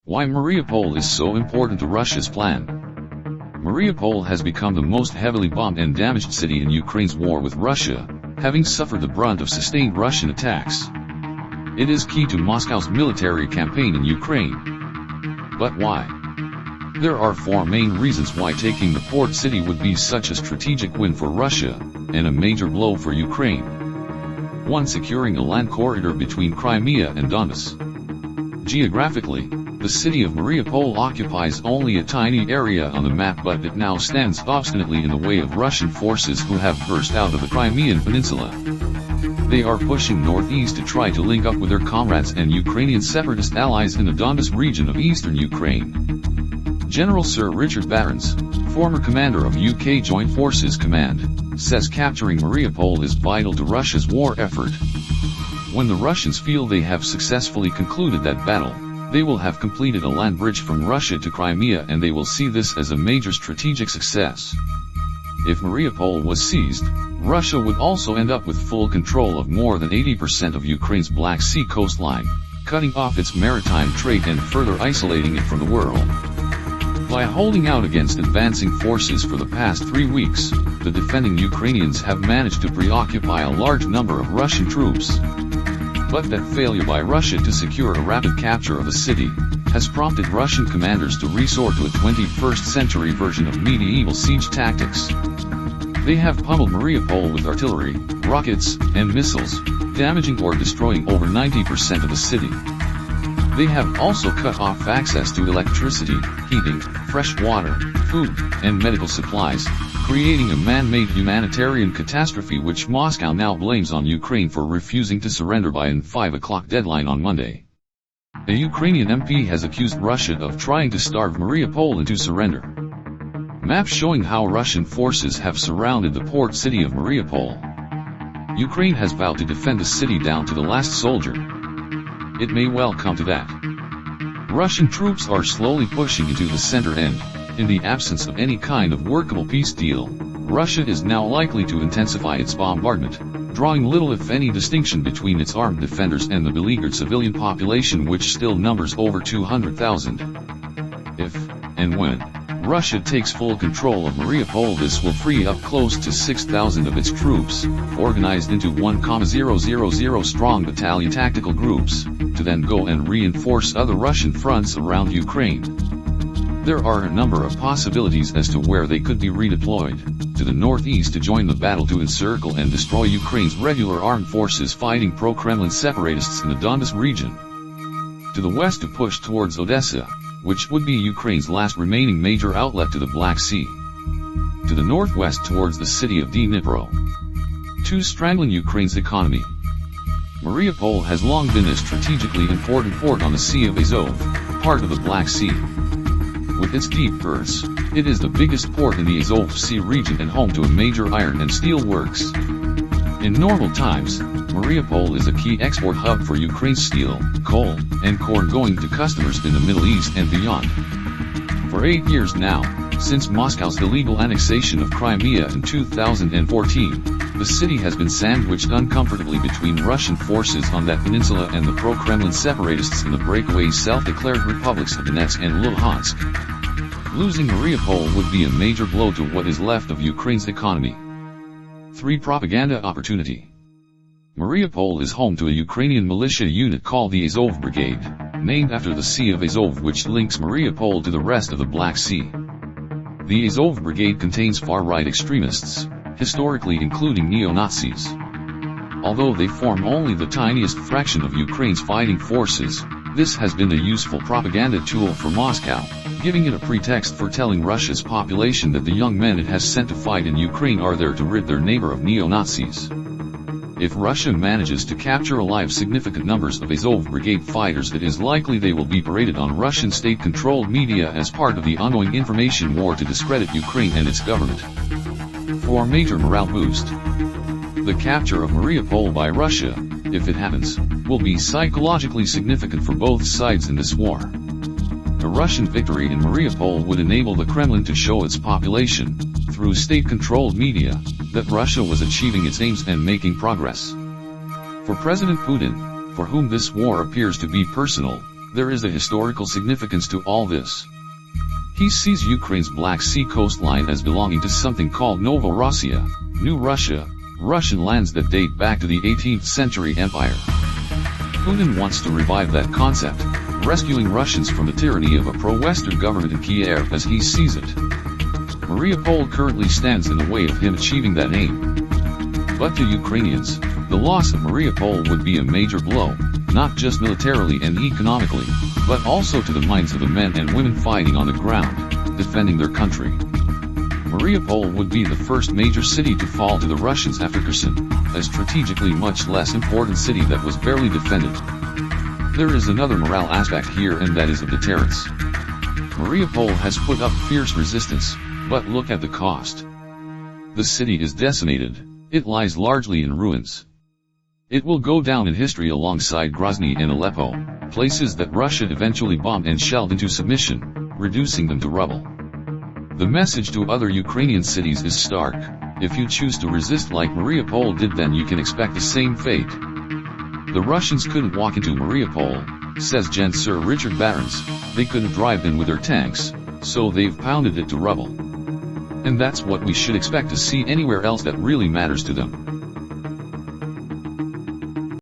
Why Mariupol is so important to Russia's plan. Mariupol has become the most heavily bombed and damaged city in Ukraine's war with Russia, having suffered the brunt of sustained Russian attacks. It is key to Moscow's military campaign in Ukraine. But why? There are four main reasons why taking the port city would be such a strategic win for Russia, and a major blow for Ukraine. 1. Securing a land corridor between Crimea and Donbas. Geographically, the city of Mariupol occupies only a tiny area on the map, but it now stands obstinately in the way of Russian forces who have burst out of the Crimean Peninsula. They are pushing northeast to try to link up with their comrades and Ukrainian separatist allies in the Donbas region of eastern Ukraine. General Sir Richard Barons, former commander of UK Joint Forces Command, says capturing Mariupol is vital to Russia's war effort. When the Russians feel they have successfully concluded that battle, they will have completed a land bridge from Russia to Crimea, and they will see this as a major strategic success. If Mariupol was seized, Russia would also end up with full control of more than 80% of Ukraine's Black Sea coastline, cutting off its maritime trade and further isolating it from the world. By holding out against advancing forces for the past 3 weeks, the defending Ukrainians have managed to preoccupy a large number of Russian troops. But that failure by Russia to secure a rapid capture of the city has prompted Russian commanders to resort to a 21st century version of medieval siege tactics. They have pummeled Mariupol with artillery, rockets, and missiles, damaging or destroying over 90% of the city. They have also cut off access to electricity, heating, fresh water, food, and medical supplies, creating a man-made humanitarian catastrophe which Moscow now blames on Ukraine for refusing to surrender by an 5 o'clock deadline on Monday. A Ukrainian MP has accused Russia of trying to starve Mariupol into surrender. Maps showing how Russian forces have surrounded the port city of Mariupol. Ukraine has vowed to defend the city down to the last soldier. It may well come to that. Russian troops are slowly pushing into the center, and, in the absence of any kind of workable peace deal, Russia is now likely to intensify its bombardment, drawing little if any distinction between its armed defenders and the beleaguered civilian population, which still numbers over 200,000. If, and when, Russia takes full control of Mariupol, this will free up close to 6,000 of its troops, organized into 1,000 strong battalion tactical groups, to then go and reinforce other Russian fronts around Ukraine. There are a number of possibilities as to where they could be redeployed: to the northeast to join the battle to encircle and destroy Ukraine's regular armed forces fighting pro-Kremlin separatists in the Donbas region; to the west to push towards Odessa, which would be Ukraine's last remaining major outlet to the Black Sea; to the northwest towards the city of Dnipro. 2. Strangling Ukraine's economy. Mariupol has long been a strategically important port on the Sea of Azov, part of the Black Sea. With its deep berths, it is the biggest port in the Azov Sea region and home to a major iron and steel works. In normal times, Mariupol is a key export hub for Ukraine's steel, coal, and corn going to customers in the Middle East and beyond. For 8 years now, since Moscow's illegal annexation of Crimea in 2014, the city has been sandwiched uncomfortably between Russian forces on that peninsula and the pro-Kremlin separatists in the breakaway self-declared republics of Donetsk and Luhansk. Losing Mariupol would be a major blow to what is left of Ukraine's economy. 3. Propaganda opportunity. Mariupol is home to a Ukrainian militia unit called the Azov Brigade, named after the Sea of Azov, which links Mariupol to the rest of the Black Sea. The Azov Brigade contains far-right extremists, historically including neo-Nazis. Although they form only the tiniest fraction of Ukraine's fighting forces, this has been a useful propaganda tool for Moscow, giving it a pretext for telling Russia's population that the young men it has sent to fight in Ukraine are there to rid their neighbor of neo-Nazis. If Russia manages to capture alive significant numbers of Azov Brigade fighters, it is likely they will be paraded on Russian state-controlled media as part of the ongoing information war to discredit Ukraine and its government. 4. Major morale boost. The capture of Mariupol by Russia, if it happens, will be psychologically significant for both sides in this war. A Russian victory in Mariupol would enable the Kremlin to show its population, through state-controlled media, that Russia was achieving its aims and making progress. For President Putin, for whom this war appears to be personal, There is a historical significance to all this. He sees Ukraine's Black Sea coastline as belonging to something called Novorossiya, New Russia, Russian lands that date back to the 18th century empire. Putin wants to revive that concept, rescuing Russians from the tyranny of a pro-Western government in Kiev as he sees it. Mariupol currently stands in the way of him achieving that aim. But to Ukrainians, the loss of Mariupol would be a major blow, not just militarily and economically, but also to the minds of the men and women fighting on the ground, defending their country. Mariupol would be the first major city to fall to the Russians after Kherson, a strategically much less important city that was barely defended. There is another morale aspect here, and that is of deterrence. Mariupol has put up fierce resistance, but look at the cost. The city is decimated, it lies largely in ruins. It will go down in history alongside Grozny and Aleppo, places that Russia eventually bombed and shelled into submission, reducing them to rubble. The message to other Ukrainian cities is stark: if you choose to resist like Mariupol did, then you can expect the same fate. The Russians couldn't walk into Mariupol, says Gen. Sir Richard Barons, they couldn't drive in with their tanks, so they've pounded it to rubble. And that's what we should expect to see anywhere else that really matters to them.